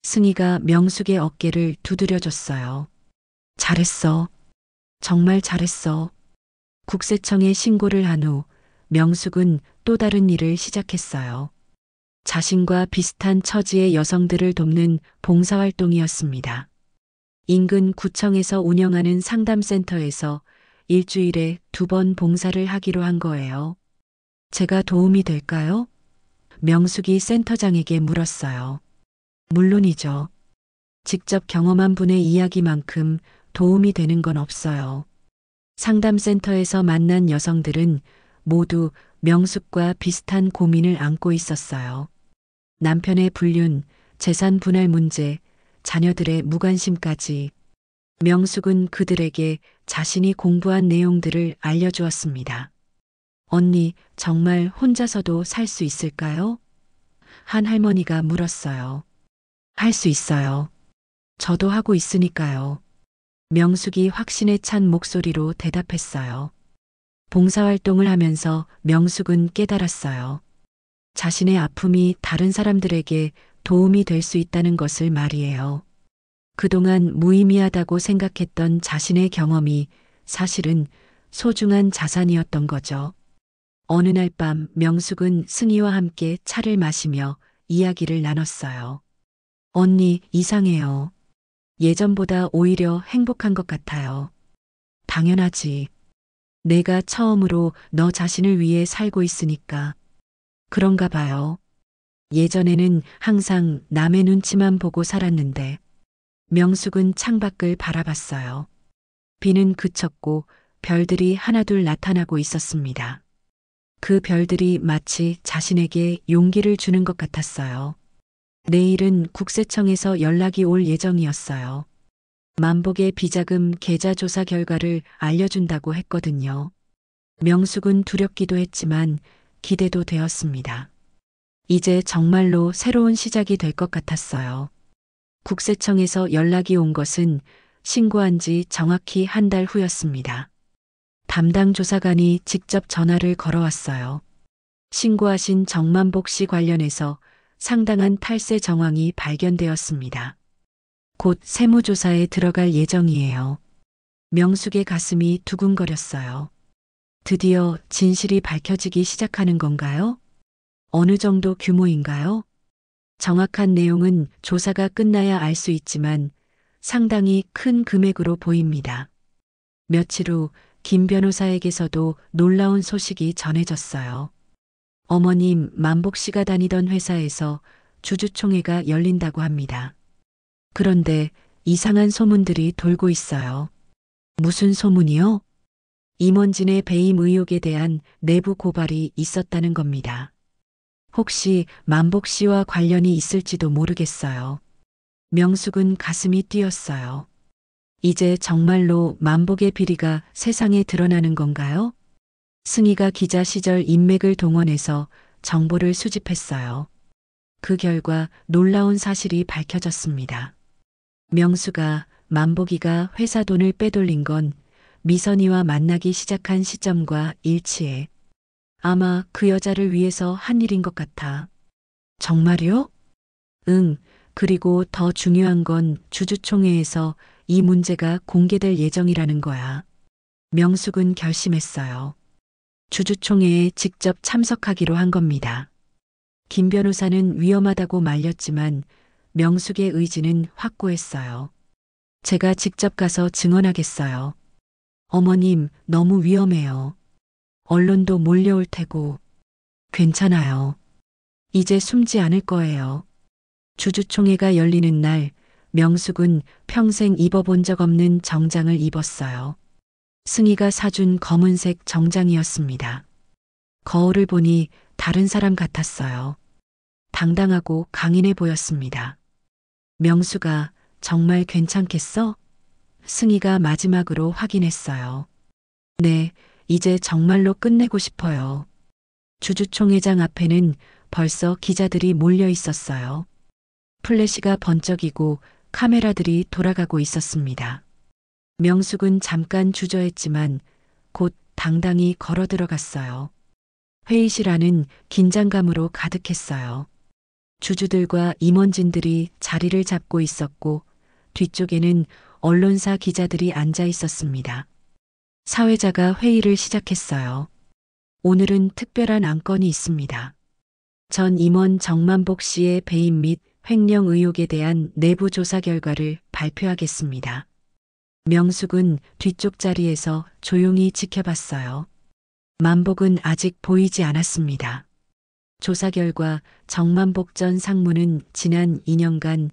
승희가 명숙의 어깨를 두드려줬어요. 잘했어. 정말 잘했어. 국세청에 신고를 한 후 명숙은 또 다른 일을 시작했어요. 자신과 비슷한 처지의 여성들을 돕는 봉사활동이었습니다. 인근 구청에서 운영하는 상담센터에서 일주일에 2번 봉사를 하기로 한 거예요. 제가 도움이 될까요? 명숙이 센터장에게 물었어요. 물론이죠. 직접 경험한 분의 이야기만큼 도움이 되는 건 없어요. 상담센터에서 만난 여성들은 모두 명숙과 비슷한 고민을 안고 있었어요. 남편의 불륜, 재산 분할 문제, 자녀들의 무관심까지. 명숙은 그들에게 자신이 공부한 내용들을 알려주었습니다. 언니, 정말 혼자서도 살 수 있을까요? 한 할머니가 물었어요. 할 수 있어요. 저도 하고 있으니까요. 명숙이 확신에 찬 목소리로 대답했어요. 봉사활동을 하면서 명숙은 깨달았어요. 자신의 아픔이 다른 사람들에게 도움이 될 수 있다는 것을 말이에요. 그동안 무의미하다고 생각했던 자신의 경험이 사실은 소중한 자산이었던 거죠. 어느 날 밤 명숙은 승희와 함께 차를 마시며 이야기를 나눴어요. 언니, 이상해요. 예전보다 오히려 행복한 것 같아요. 당연하지. 내가 처음으로 너 자신을 위해 살고 있으니까. 그런가 봐요. 예전에는 항상 남의 눈치만 보고 살았는데 명숙은 창밖을 바라봤어요. 비는 그쳤고 별들이 하나둘 나타나고 있었습니다. 그 별들이 마치 자신에게 용기를 주는 것 같았어요. 내일은 국세청에서 연락이 올 예정이었어요. 만복의 비자금 계좌 조사 결과를 알려준다고 했거든요. 명숙은 두렵기도 했지만 기대도 되었습니다. 이제 정말로 새로운 시작이 될 것 같았어요. 국세청에서 연락이 온 것은 신고한 지 정확히 한 달 후였습니다. 담당 조사관이 직접 전화를 걸어왔어요. 신고하신 정만복 씨 관련해서 상당한 탈세 정황이 발견되었습니다. 곧 세무조사에 들어갈 예정이에요. 명숙의 가슴이 두근거렸어요. 드디어 진실이 밝혀지기 시작하는 건가요? 어느 정도 규모인가요? 정확한 내용은 조사가 끝나야 알 수 있지만 상당히 큰 금액으로 보입니다. 며칠 후 김 변호사에게서도 놀라운 소식이 전해졌어요. 어머님 만복 씨가 다니던 회사에서 주주총회가 열린다고 합니다. 그런데 이상한 소문들이 돌고 있어요. 무슨 소문이요? 임원진의 배임 의혹에 대한 내부 고발이 있었다는 겁니다. 혹시 만복 씨와 관련이 있을지도 모르겠어요. 명숙은 가슴이 뛰었어요. 이제 정말로 만복의 비리가 세상에 드러나는 건가요? 승희가 기자 시절 인맥을 동원해서 정보를 수집했어요. 그 결과 놀라운 사실이 밝혀졌습니다. 명수가 만복이가 회사 돈을 빼돌린 건 미선이와 만나기 시작한 시점과 일치해 아마 그 여자를 위해서 한 일인 것 같아. 정말요? 응. 그리고 더 중요한 건 주주총회에서 이 문제가 공개될 예정이라는 거야. 명숙은 결심했어요. 주주총회에 직접 참석하기로 한 겁니다. 김 변호사는 위험하다고 말렸지만 명숙의 의지는 확고했어요. 제가 직접 가서 증언하겠어요. 어머님, 너무 위험해요. 언론도 몰려올 테고. 괜찮아요. 이제 숨지 않을 거예요. 주주총회가 열리는 날, 명숙은 평생 입어본 적 없는 정장을 입었어요. 승희가 사준 검은색 정장이었습니다. 거울을 보니 다른 사람 같았어요. 당당하고 강인해 보였습니다. 명수가 정말 괜찮겠어? 승희가 마지막으로 확인했어요. 네, 이제 정말로 끝내고 싶어요. 주주총회장 앞에는 벌써 기자들이 몰려 있었어요. 플래시가 번쩍이고 카메라들이 돌아가고 있었습니다. 명숙은 잠깐 주저했지만 곧 당당히 걸어 들어갔어요. 회의실 안은 긴장감으로 가득했어요. 주주들과 임원진들이 자리를 잡고 있었고 뒤쪽에는 언론사 기자들이 앉아 있었습니다. 사회자가 회의를 시작했어요. 오늘은 특별한 안건이 있습니다. 전 임원 정만복 씨의 배임 및 횡령 의혹에 대한 내부 조사 결과를 발표하겠습니다. 명숙은 뒤쪽 자리에서 조용히 지켜봤어요. 만복은 아직 보이지 않았습니다. 조사 결과 정만복 전 상무는 지난 2년간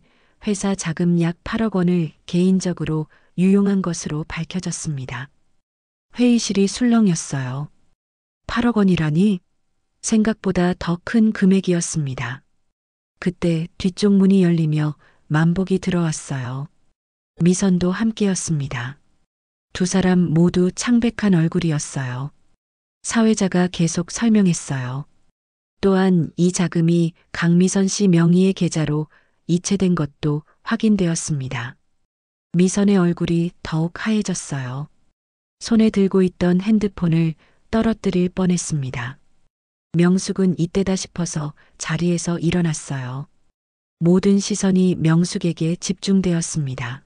회사 자금 약 8억 원을 개인적으로 유용한 것으로 밝혀졌습니다. 회의실이 술렁였어요. 8억 원이라니? 생각보다 더 큰 금액이었습니다. 그때 뒤쪽 문이 열리며 만복이 들어왔어요. 미선도 함께였습니다. 두 사람 모두 창백한 얼굴이었어요. 사회자가 계속 설명했어요. 또한 이 자금이 강미선 씨 명의의 계좌로 이체된 것도 확인되었습니다. 미선의 얼굴이 더욱 하얘졌어요. 손에 들고 있던 핸드폰을 떨어뜨릴 뻔했습니다. 명숙은 이때다 싶어서 자리에서 일어났어요. 모든 시선이 명숙에게 집중되었습니다.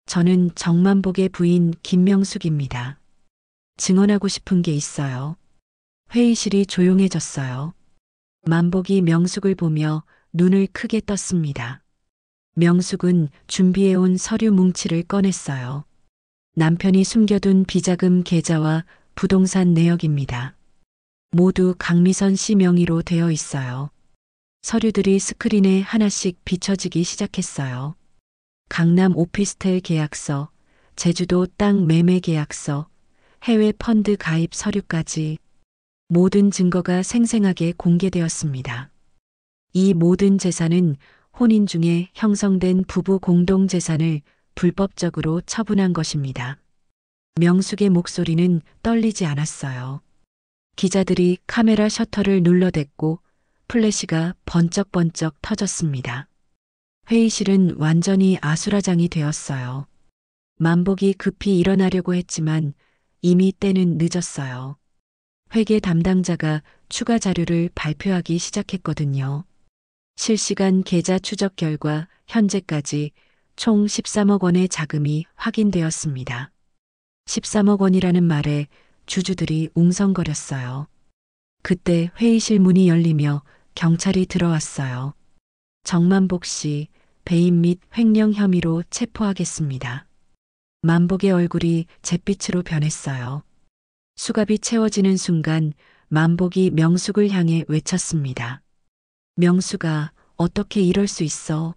저는 정만복의 부인 김명숙입니다. 증언하고 싶은 게 있어요. 회의실이 조용해졌어요. 만복이 명숙을 보며 눈을 크게 떴습니다. 명숙은 준비해온 서류 뭉치를 꺼냈어요. 남편이 숨겨둔 비자금 계좌와 부동산 내역입니다. 모두 강미선 씨 명의로 되어 있어요. 서류들이 스크린에 하나씩 비춰지기 시작했어요. 강남 오피스텔 계약서, 제주도 땅 매매 계약서, 해외 펀드 가입 서류까지 모든 증거가 생생하게 공개되었습니다. 이 모든 재산은 혼인 중에 형성된 부부 공동 재산을 불법적으로 처분한 것입니다. 명숙의 목소리는 떨리지 않았어요. 기자들이 카메라 셔터를 눌러댔고 플래시가 번쩍번쩍 터졌습니다. 회의실은 완전히 아수라장이 되었어요. 만복이 급히 일어나려고 했지만 이미 때는 늦었어요. 회계 담당자가 추가 자료를 발표하기 시작했거든요. 실시간 계좌 추적 결과 현재까지 총 13억 원의 자금이 확인되었습니다. 13억 원이라는 말에 주주들이 웅성거렸어요. 그때 회의실 문이 열리며 경찰이 들어왔어요. 정만복 씨 배임 및 횡령 혐의로 체포하겠습니다. 만복의 얼굴이 잿빛으로 변했어요. 수갑이 채워지는 순간 만복이 명숙을 향해 외쳤습니다. 명숙아, 어떻게 이럴 수 있어?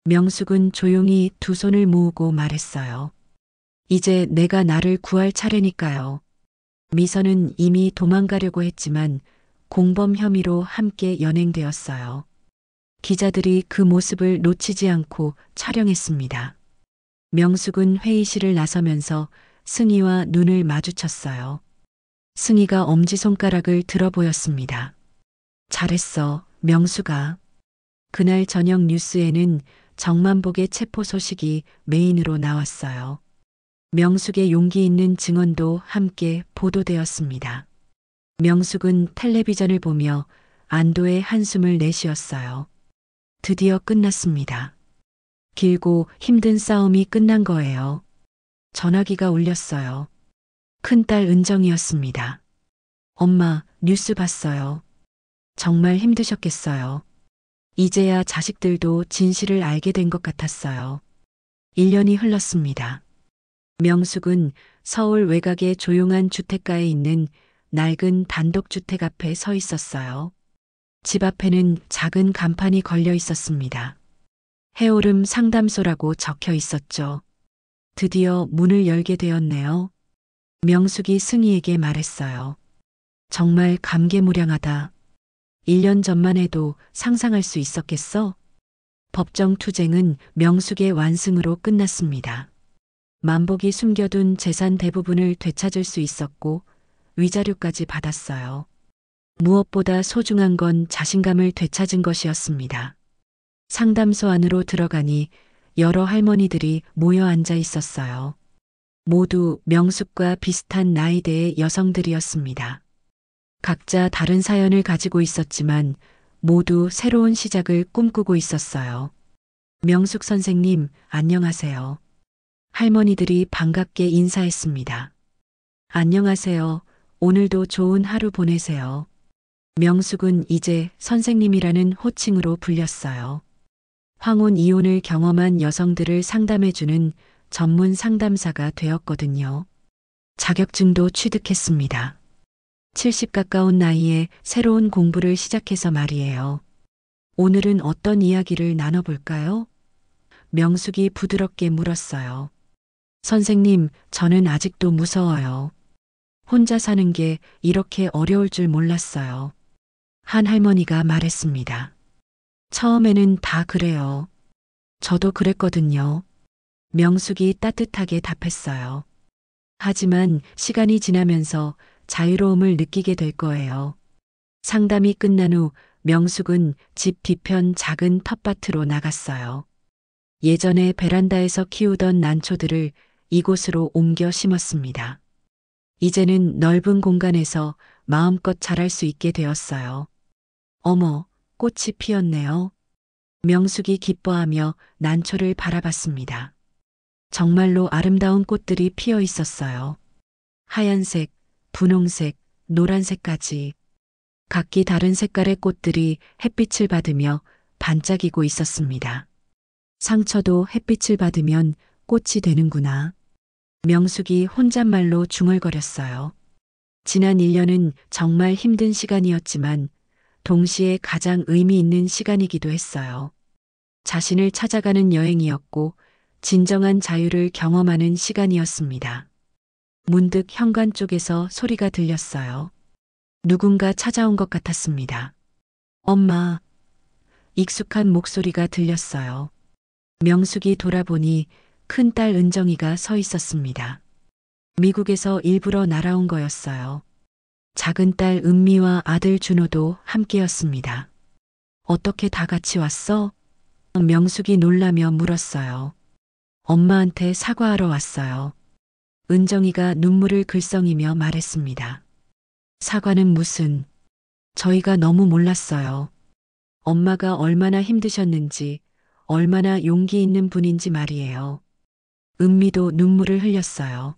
명숙은 조용히 두 손을 모으고 말했어요. 이제 내가 나를 구할 차례니까요. 미선은 이미 도망가려고 했지만 공범 혐의로 함께 연행되었어요. 기자들이 그 모습을 놓치지 않고 촬영했습니다. 명숙은 회의실을 나서면서 승희와 눈을 마주쳤어요. 승희가 엄지손가락을 들어 보였습니다. 잘했어, 명숙아. 그날 저녁 뉴스에는 정만복의 체포 소식이 메인으로 나왔어요. 명숙의 용기 있는 증언도 함께 보도되었습니다. 명숙은 텔레비전을 보며 안도의 한숨을 내쉬었어요. 드디어 끝났습니다. 길고 힘든 싸움이 끝난 거예요. 전화기가 울렸어요. 큰딸 은정이었습니다. 엄마, 뉴스 봤어요. 정말 힘드셨겠어요. 이제야 자식들도 진실을 알게 된 것 같았어요. 1년이 흘렀습니다. 명숙은 서울 외곽의 조용한 주택가에 있는 낡은 단독주택 앞에 서 있었어요. 집 앞에는 작은 간판이 걸려 있었습니다. 해오름 상담소라고 적혀 있었죠. 드디어 문을 열게 되었네요. 명숙이 승희에게 말했어요. 정말 감개무량하다. 1년 전만 해도 상상할 수 있었겠어? 법정 투쟁은 명숙의 완승으로 끝났습니다. 만복이 숨겨둔 재산 대부분을 되찾을 수 있었고 위자료까지 받았어요. 무엇보다 소중한 건 자신감을 되찾은 것이었습니다. 상담소 안으로 들어가니 여러 할머니들이 모여 앉아 있었어요. 모두 명숙과 비슷한 나이대의 여성들이었습니다. 각자 다른 사연을 가지고 있었지만 모두 새로운 시작을 꿈꾸고 있었어요. 명숙 선생님, 안녕하세요. 할머니들이 반갑게 인사했습니다. 안녕하세요. 오늘도 좋은 하루 보내세요. 명숙은 이제 선생님이라는 호칭으로 불렸어요. 황혼 이혼을 경험한 여성들을 상담해주는 전문 상담사가 되었거든요. 자격증도 취득했습니다. 70 가까운 나이에 새로운 공부를 시작해서 말이에요. 오늘은 어떤 이야기를 나눠볼까요? 명숙이 부드럽게 물었어요. 선생님, 저는 아직도 무서워요. 혼자 사는 게 이렇게 어려울 줄 몰랐어요. 한 할머니가 말했습니다. 처음에는 다 그래요. 저도 그랬거든요. 명숙이 따뜻하게 답했어요. 하지만 시간이 지나면서 자유로움을 느끼게 될 거예요. 상담이 끝난 후 명숙은 집 뒤편 작은 텃밭으로 나갔어요. 예전에 베란다에서 키우던 난초들을 이곳으로 옮겨 심었습니다. 이제는 넓은 공간에서 마음껏 자랄 수 있게 되었어요. 어머, 꽃이 피었네요. 명숙이 기뻐하며 난초를 바라봤습니다. 정말로 아름다운 꽃들이 피어 있었어요. 하얀색, 분홍색, 노란색까지 각기 다른 색깔의 꽃들이 햇빛을 받으며 반짝이고 있었습니다. 상처도 햇빛을 받으면 꽃이 되는구나. 명숙이 혼잣말로 중얼거렸어요. 지난 1년은 정말 힘든 시간이었지만 동시에 가장 의미 있는 시간이기도 했어요. 자신을 찾아가는 여행이었고 진정한 자유를 경험하는 시간이었습니다. 문득 현관 쪽에서 소리가 들렸어요. 누군가 찾아온 것 같았습니다. 엄마. 익숙한 목소리가 들렸어요. 명숙이 돌아보니 큰딸 은정이가 서 있었습니다. 미국에서 일부러 날아온 거였어요. 작은 딸 은미와 아들 준호도 함께였습니다. 어떻게 다 같이 왔어? 명숙이 놀라며 물었어요. 엄마한테 사과하러 왔어요. 은정이가 눈물을 글썽이며 말했습니다. 사과는 무슨, 저희가 너무 몰랐어요. 엄마가 얼마나 힘드셨는지, 얼마나 용기 있는 분인지 말이에요. 은미도 눈물을 흘렸어요.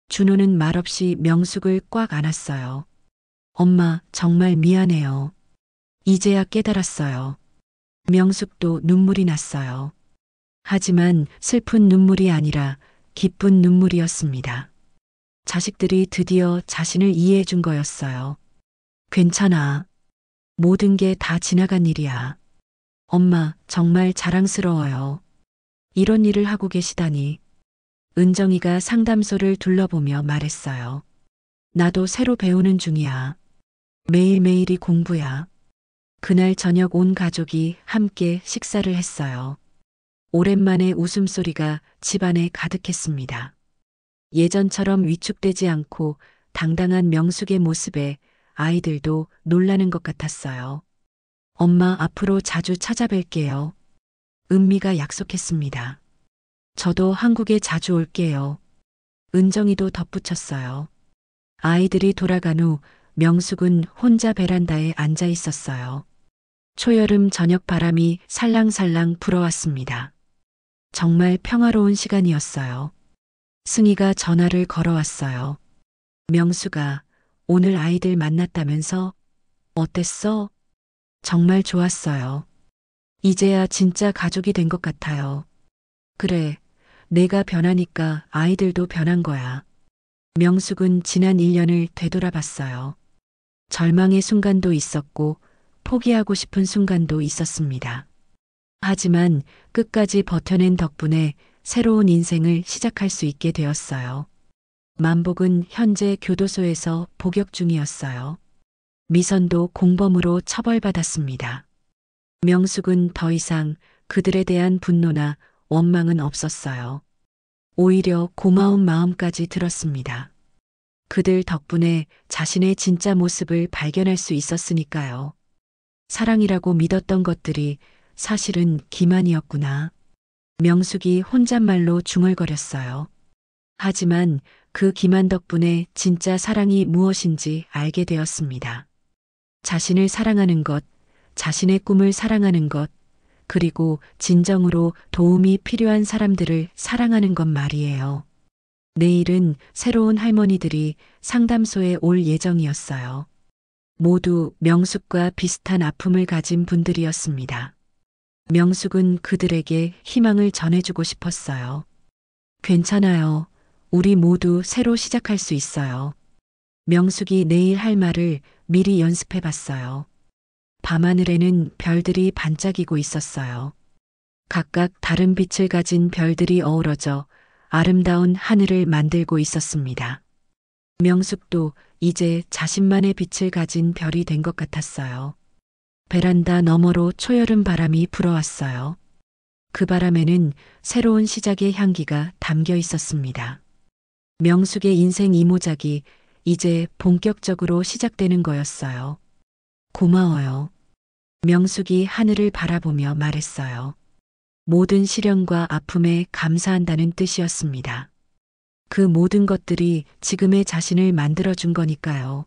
준호는 말없이 명숙을 꽉 안았어요. 엄마, 정말 미안해요. 이제야 깨달았어요. 명숙도 눈물이 났어요. 하지만 슬픈 눈물이 아니라 기쁜 눈물이었습니다. 자식들이 드디어 자신을 이해해 준 거였어요. 괜찮아. 모든 게 다 지나간 일이야. 엄마, 정말 자랑스러워요. 이런 일을 하고 계시다니. 은정이가 상담소를 둘러보며 말했어요. 나도 새로 배우는 중이야. 매일매일이 공부야. 그날 저녁 온 가족이 함께 식사를 했어요. 오랜만에 웃음소리가 집안에 가득했습니다. 예전처럼 위축되지 않고 당당한 명숙의 모습에 아이들도 놀라는 것 같았어요. 엄마, 앞으로 자주 찾아뵐게요. 은미가 약속했습니다. 저도 한국에 자주 올게요. 은정이도 덧붙였어요. 아이들이 돌아간 후 명숙은 혼자 베란다에 앉아 있었어요. 초여름 저녁 바람이 살랑살랑 불어왔습니다. 정말 평화로운 시간이었어요. 승희가 전화를 걸어왔어요. 명수가 오늘 아이들 만났다면서? 어땠어? 정말 좋았어요. 이제야 진짜 가족이 된 것 같아요. 그래, 내가 변하니까 아이들도 변한 거야. 명숙은 지난 1년을 되돌아봤어요. 절망의 순간도 있었고 포기하고 싶은 순간도 있었습니다. 하지만 끝까지 버텨낸 덕분에 새로운 인생을 시작할 수 있게 되었어요. 만복은 현재 교도소에서 복역 중이었어요. 미선도 공범으로 처벌받았습니다. 명숙은 더 이상 그들에 대한 분노나 원망은 없었어요. 오히려 고마운 마음까지 들었습니다. 그들 덕분에 자신의 진짜 모습을 발견할 수 있었으니까요. 사랑이라고 믿었던 것들이 사실은 기만이었구나. 명숙이 혼잣말로 중얼거렸어요. 하지만 그 기만 덕분에 진짜 사랑이 무엇인지 알게 되었습니다. 자신을 사랑하는 것, 자신의 꿈을 사랑하는 것, 그리고 진정으로 도움이 필요한 사람들을 사랑하는 것 말이에요. 내일은 새로운 할머니들이 상담소에 올 예정이었어요. 모두 명숙과 비슷한 아픔을 가진 분들이었습니다. 명숙은 그들에게 희망을 전해주고 싶었어요. 괜찮아요. 우리 모두 새로 시작할 수 있어요. 명숙이 내일 할 말을 미리 연습해 봤어요. 밤하늘에는 별들이 반짝이고 있었어요. 각각 다른 빛을 가진 별들이 어우러져 아름다운 하늘을 만들고 있었습니다. 명숙도 이제 자신만의 빛을 가진 별이 된 것 같았어요. 베란다 너머로 초여름 바람이 불어왔어요. 그 바람에는 새로운 시작의 향기가 담겨 있었습니다. 명숙의 인생 이모작이 이제 본격적으로 시작되는 거였어요. 고마워요. 명숙이 하늘을 바라보며 말했어요. 모든 시련과 아픔에 감사한다는 뜻이었습니다. 그 모든 것들이 지금의 자신을 만들어준 거니까요.